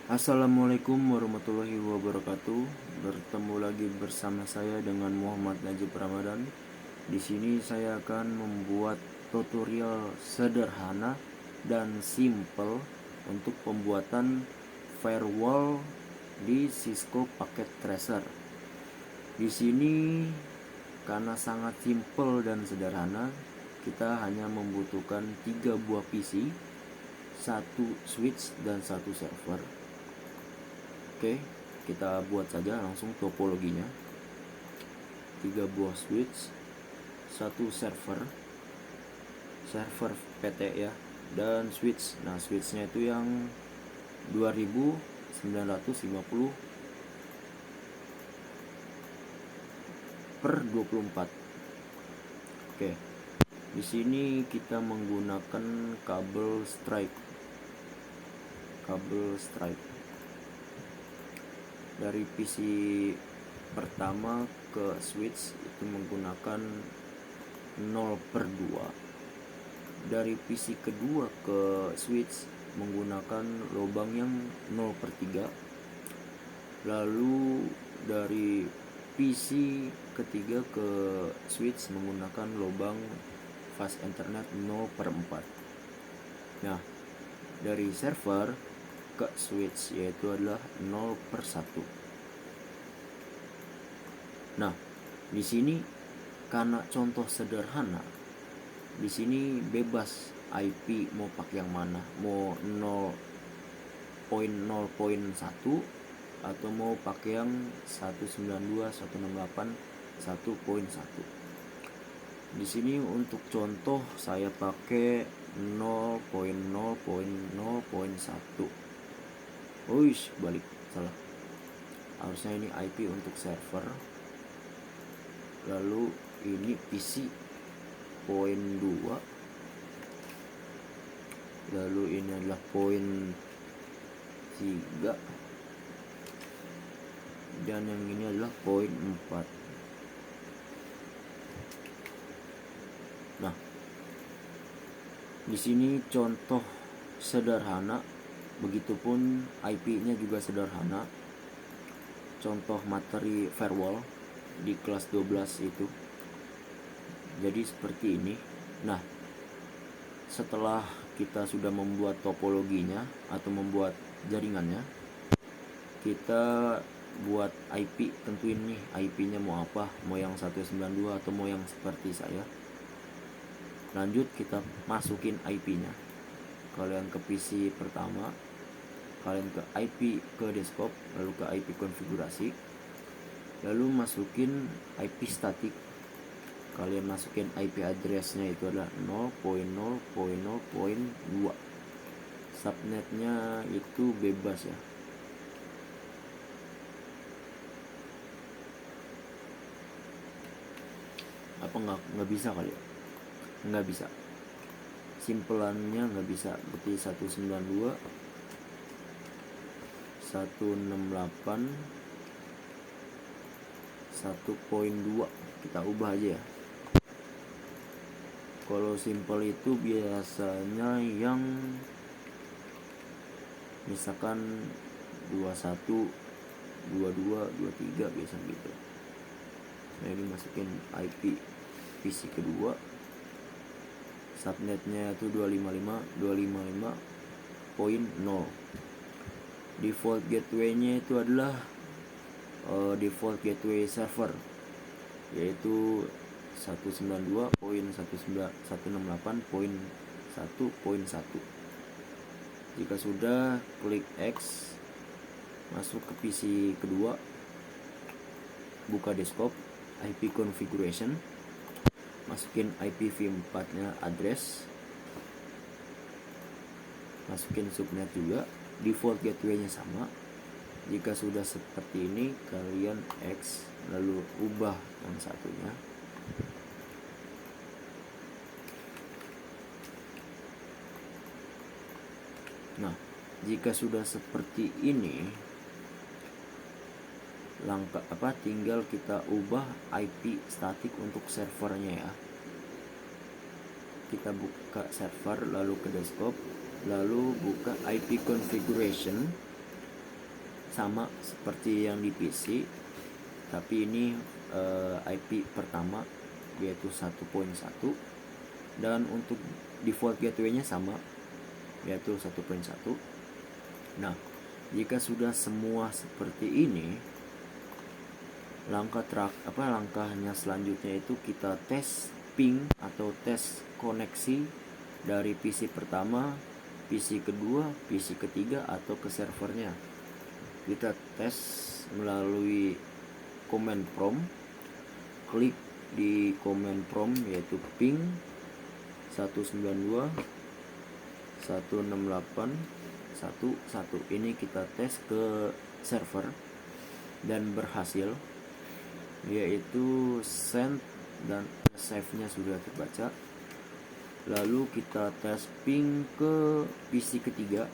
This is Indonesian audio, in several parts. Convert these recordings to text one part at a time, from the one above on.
Assalamualaikum warahmatullahi wabarakatuh. Bertemu lagi bersama saya dengan Muhammad Najib Ramadan. Di sini saya akan membuat tutorial sederhana dan simple untuk pembuatan firewall di Cisco Packet Tracer. Di sini karena sangat simple dan sederhana, kita hanya membutuhkan 3 buah PC, 1 switch dan 1 server. Oke, kita buat saja langsung topologinya. 3 buah switch, 1 server PT ya, dan switch. Nah, switchnya itu yang 2950 per 24. Oke. Di sini kita menggunakan kabel stripe. Dari PC pertama ke switch itu menggunakan 0/2. Dari PC kedua ke switch menggunakan lubang yang 0/3. Lalu dari PC ketiga ke switch menggunakan lubang fast internet 0/4. Nah, dari server ke switch yaitu adalah 0/1. Nah, di sini karena contoh sederhana, di sini bebas IP mau pakai yang mana, mau 0.0.1 atau mau pakai yang 192.168.1.1. Di sini untuk contoh saya pakai 0.0.0.1. Uish, balik, salah. Harusnya ini IP untuk server. Lalu ini PC poin 2. Lalu ini adalah poin 3. Dan yang ini adalah poin 4. Nah, di sini contoh sederhana, begitupun IP-nya juga sederhana. Contoh materi firewall di kelas 12 itu. Jadi seperti ini. Nah, setelah kita sudah membuat topologinya atau membuat jaringannya, kita buat IP. Tentuin nih IP-nya mau apa, mau yang 192 atau mau yang seperti saya. Lanjut kita masukin IP-nya. Kalian ke PC pertama, kalian ke IP ke desktop, lalu ke IP konfigurasi, lalu masukin IP statik. Kalian masukin IP address-nya itu adalah 0.0.0.2. Subnetnya itu bebas ya. Apa nggak bisa kali ya? Nggak bisa. Simpelannya nggak bisa. Berarti 192 168 1.2 kita ubah aja ya. Kalau simple itu biasanya yang misalkan 21 22 23 biasa gitu. Nah, ini masukin IP PC kedua, subnetnya itu 255.255.0. Default gateway-nya itu adalah default gateway server, yaitu 192.168.1.1. Jika sudah, klik X, masuk ke PC kedua, buka desktop, IP configuration, masukin IPv4 nya address, masukin subnet juga, default gateway nya sama. Jika sudah seperti ini, kalian X, lalu ubah yang satunya. Nah, jika sudah seperti ini, tinggal kita ubah IP statik untuk servernya ya. Kita buka server, lalu ke desktop, lalu buka IP configuration, sama seperti yang di PC, tapi ini IP pertama yaitu 1.1, dan untuk default gateway-nya sama yaitu 1.1. Nah, jika sudah semua seperti ini, langkahnya selanjutnya itu kita tes ping atau tes koneksi dari PC pertama, PC kedua, PC ketiga atau ke servernya. Kita tes melalui command prompt. Klik di command prompt yaitu ping 192.168.1.1. Ini kita tes ke server dan berhasil, yaitu send dan save-nya sudah terbaca. Lalu kita tes ping ke PC ketiga,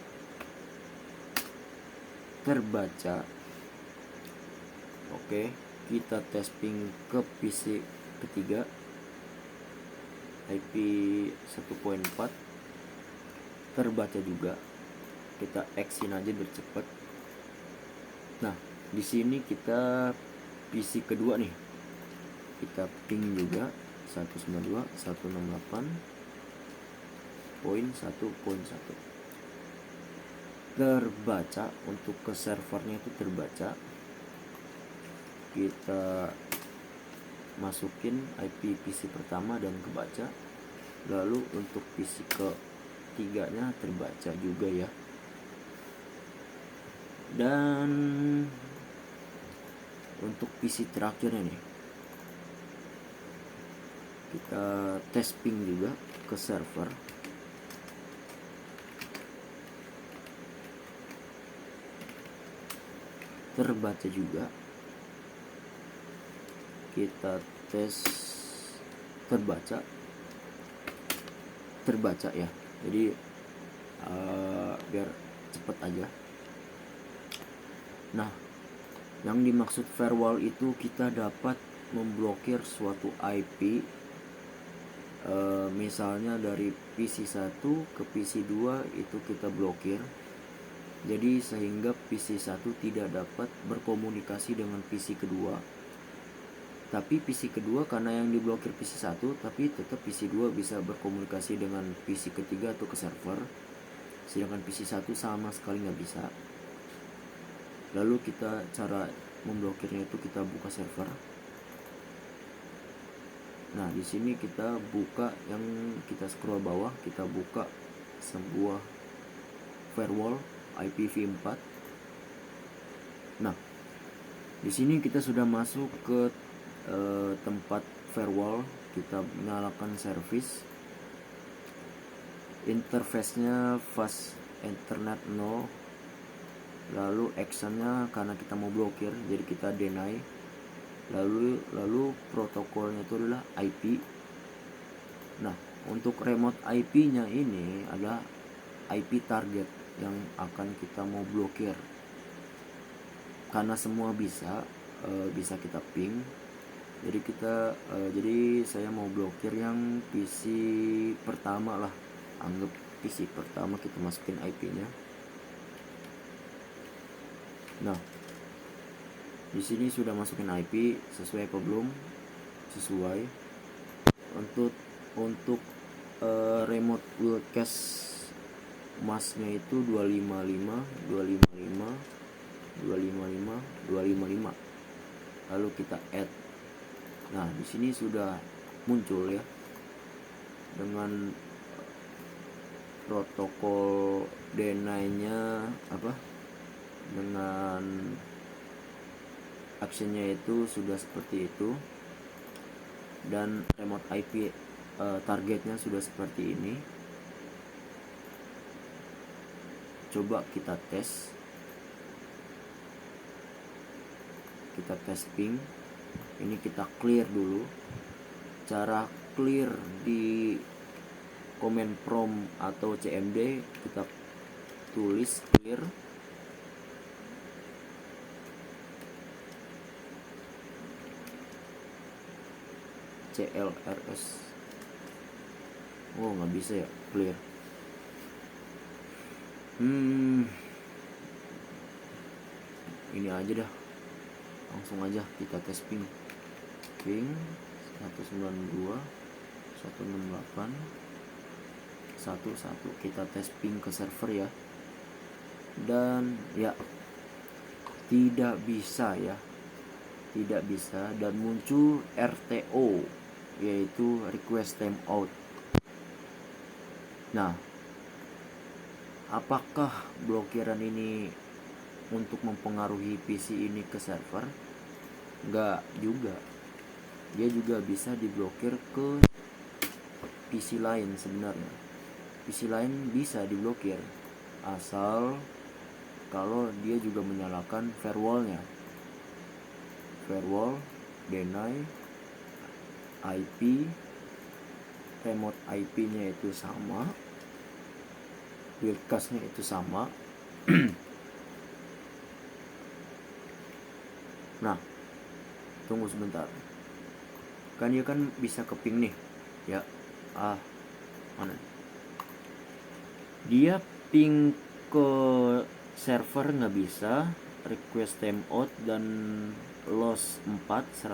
terbaca. Oke, kita tes ping ke PC ketiga IP 1.4, terbaca juga. Kita X-in aja biar cepet. Nah, di sini kita PC kedua nih, kita ping juga 192.168.1.1. terbaca. Untuk ke servernya itu terbaca. Kita masukin IP PC pertama dan kebaca. Lalu untuk PC ketiganya terbaca juga ya. Dan untuk PC terakhirnya nih, kita tes ping juga ke server. Terbaca juga. Kita tes terbaca ya. Jadi biar cepet aja. Nah, yang dimaksud firewall itu kita dapat memblokir suatu IP, misalnya dari PC 1 ke PC 2 itu kita blokir. Jadi sehingga PC 1 tidak dapat berkomunikasi dengan PC kedua. Tapi PC kedua karena yang diblokir PC 1, tapi tetap PC 2 bisa berkomunikasi dengan PC ketiga atau ke server. Sedangkan PC 1 sama sekali nggak bisa. Lalu cara memblokirnya itu kita buka server. Nah, di sini kita buka, yang kita scroll bawah, kita buka sebuah firewall IPv4. Nah, di sini kita sudah masuk ke tempat firewall. Kita nyalakan service. Interface-nya fast internet 0. Lalu actionnya karena kita mau blokir, jadi kita deny. Lalu protokolnya itu adalah IP. Nah, untuk remote IP-nya ini adalah IP target yang akan kita mau blokir. Karena semua bisa kita ping. Jadi saya mau blokir yang PC pertama lah. Anggap PC pertama, kita masukin IP-nya. Nah, di sini sudah masukin IP, sesuai apa belum? Sesuai. Untuk remote wildcast masknya itu 255. Lalu kita add. Nah, di sini sudah muncul ya dengan protokol deny-nya dengan actionnya itu sudah seperti itu, dan remote IP targetnya sudah seperti ini. Coba kita tes ping. Ini kita clear dulu. Cara clear di command prompt atau CMD, kita tulis clear. CLRS. Oh, nggak bisa ya clear. ini aja dah, langsung aja kita tes ping 192.168.1.1. kita tes ping ke server ya, dan ya tidak bisa dan muncul RTO, yaitu request timeout. Nah, apakah blokiran ini untuk mempengaruhi PC ini ke server? Enggak juga, dia juga bisa diblokir ke PC lain. Sebenarnya PC lain bisa diblokir asal kalau dia juga menyalakan firewallnya. Firewall, deny, IP, remote IP-nya itu sama, wildcast-nya itu sama. Nah, tunggu sebentar. Kan dia kan bisa ke ping nih, ya. Mana? Dia ping ke server nggak bisa, request timeout dan loss 100%.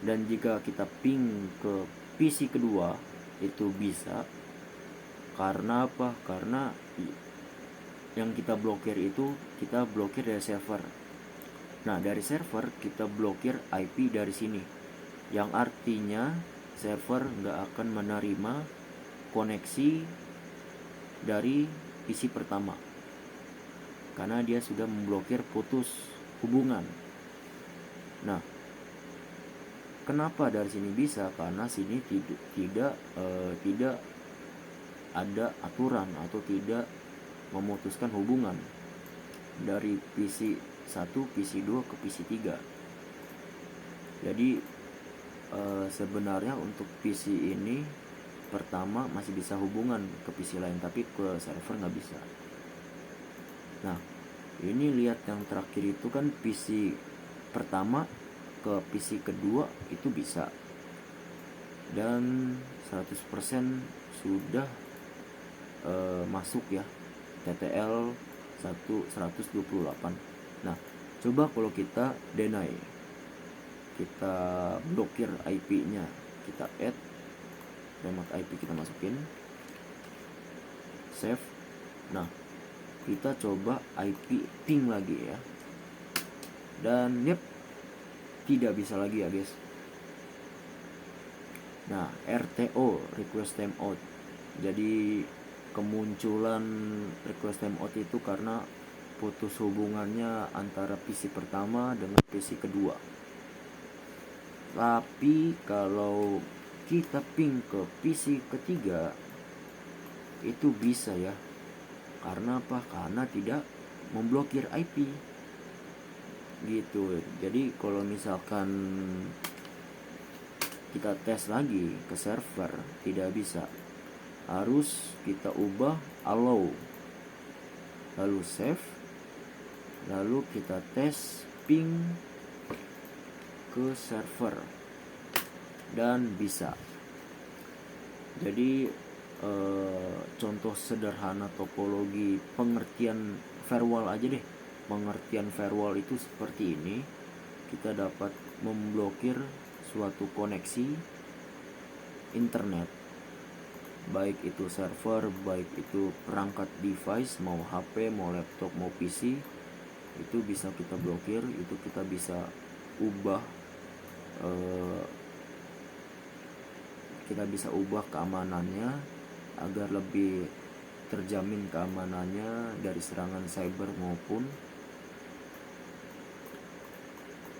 Dan jika kita ping ke PC kedua itu bisa. Karena apa? Karena yang kita blokir itu kita blokir dari server. Nah, dari server kita blokir IP dari sini, yang artinya server nggak akan menerima koneksi dari PC pertama karena dia sudah memblokir putus hubungan. Nah, kenapa dari sini bisa? Karena sini tidak ada aturan atau tidak memutuskan hubungan dari PC 1, PC 2 ke PC 3. Jadi sebenarnya untuk PC ini pertama masih bisa hubungan ke PC lain, tapi ke server nggak bisa. Nah, ini lihat yang terakhir itu kan PC pertama ke PC kedua itu bisa, dan 100% sudah masuk ya, TTL 128. Nah, coba kalau kita deny, kita blokir IP-nya, kita add remote IP, kita masukin, save. Nah, kita coba IP ping lagi ya, dan yep, tidak bisa lagi ya guys. Nah, RTO, request timeout. Jadi kemunculan request timeout itu karena putus hubungannya antara PC pertama dengan PC kedua. Tapi kalau kita ping ke PC ketiga itu bisa ya. Karena apa? Karena tidak memblokir IP gitu. Jadi kalau misalkan kita tes lagi ke server tidak bisa, harus kita ubah allow, lalu save, lalu kita tes ping ke server, dan bisa. Jadi contoh sederhana topologi pengertian firewall aja deh. Pengertian firewall itu seperti ini. Kita dapat memblokir suatu koneksi internet, baik itu server, baik itu perangkat device, mau HP, mau laptop, mau PC, itu bisa kita blokir. Itu kita bisa ubah keamanannya agar lebih terjamin keamanannya dari serangan cyber maupun.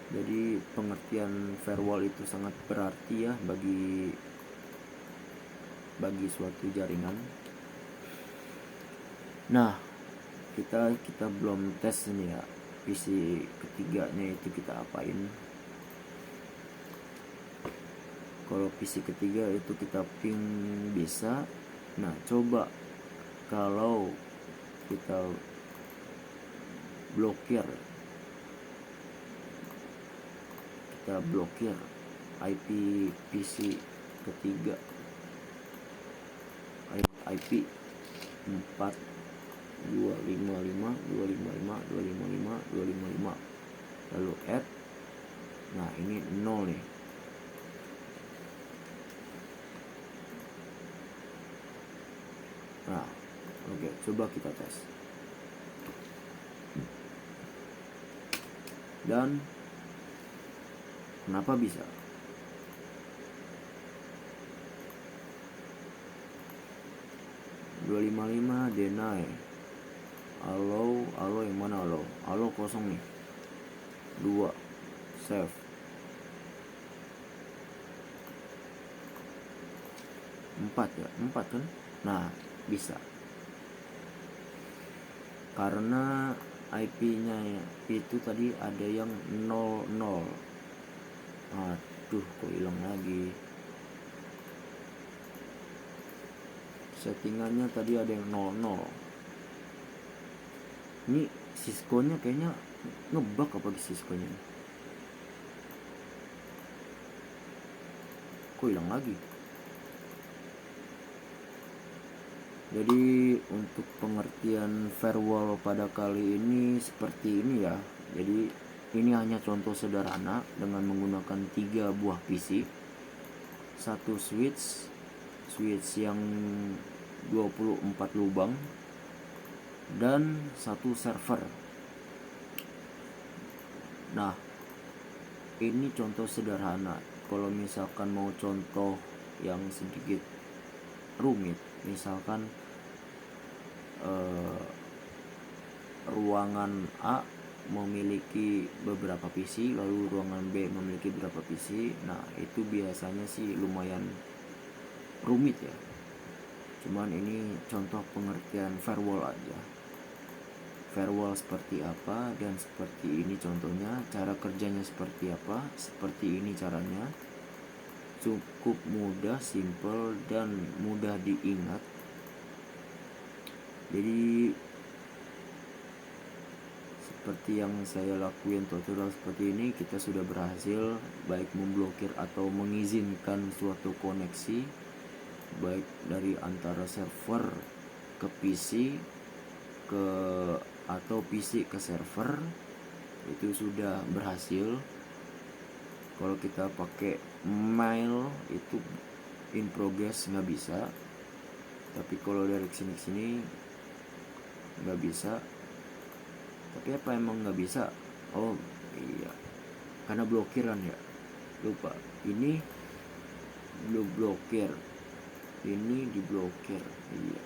Jadi pengertian firewall itu sangat berarti ya bagi suatu jaringan. Nah, kita belum tes ini ya, PC ketiganya itu kita apain. Kalau PC ketiga itu kita ping bisa. Nah, coba kalau kita blokir IP PC ketiga, IP 4255 255 lalu add. Nah ini 0 nih. Nah oke, coba kita tes. Dan kenapa bisa? (255) deny. Allow yang mana allow kosong nih. 2 save. Empat kan? Nah bisa. Karena IP-nya itu tadi ada yang 00. Aduh, kok hilang lagi. Settingannya tadi ada yang 00. Ini Cisco-nya kayaknya ngebug apa di Cisco-nya? Kok hilang lagi? Jadi untuk pengertian firewall pada kali ini seperti ini ya. Jadi ini hanya contoh sederhana dengan menggunakan 3 buah PC, 1 switch yang 24 lubang, dan 1 server. Nah ini contoh sederhana. Kalau misalkan mau contoh yang sedikit rumit, misalkan ruangan A memiliki beberapa PC, lalu ruangan B memiliki beberapa PC. Nah itu biasanya sih lumayan rumit ya. Cuman ini contoh pengertian firewall aja. Firewall seperti apa dan seperti ini contohnya. Cara kerjanya seperti apa, seperti ini caranya. Cukup mudah, simple, dan mudah diingat. Jadi seperti yang saya lakuin tutorial seperti ini, kita sudah berhasil baik memblokir atau mengizinkan suatu koneksi baik dari antara server ke PC atau PC ke server. Itu sudah berhasil. Kalau kita pakai mail itu in progress nggak bisa, tapi kalau dari sini nggak bisa. Tapi apa emang nggak bisa? Oh iya, karena blokiran ya, lupa. Ini belum blokir, ini diblokir. Iya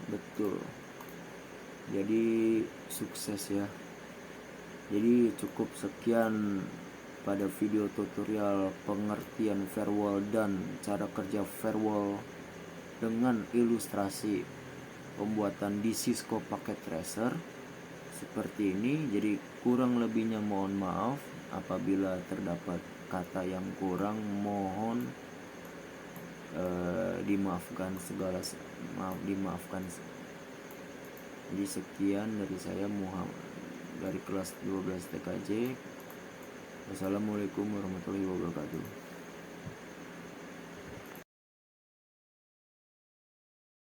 betul. Jadi sukses ya. Jadi cukup sekian pada video tutorial pengertian firewall dan cara kerja firewall dengan ilustrasi pembuatan di Cisco Packet Tracer seperti ini. Jadi kurang lebihnya mohon maaf. Apabila terdapat kata yang kurang, mohon dimaafkan, dimaafkan. Jadi sekian dari saya, Muhammad, dari kelas 12 TKJ. Wassalamualaikum warahmatullahi wabarakatuh.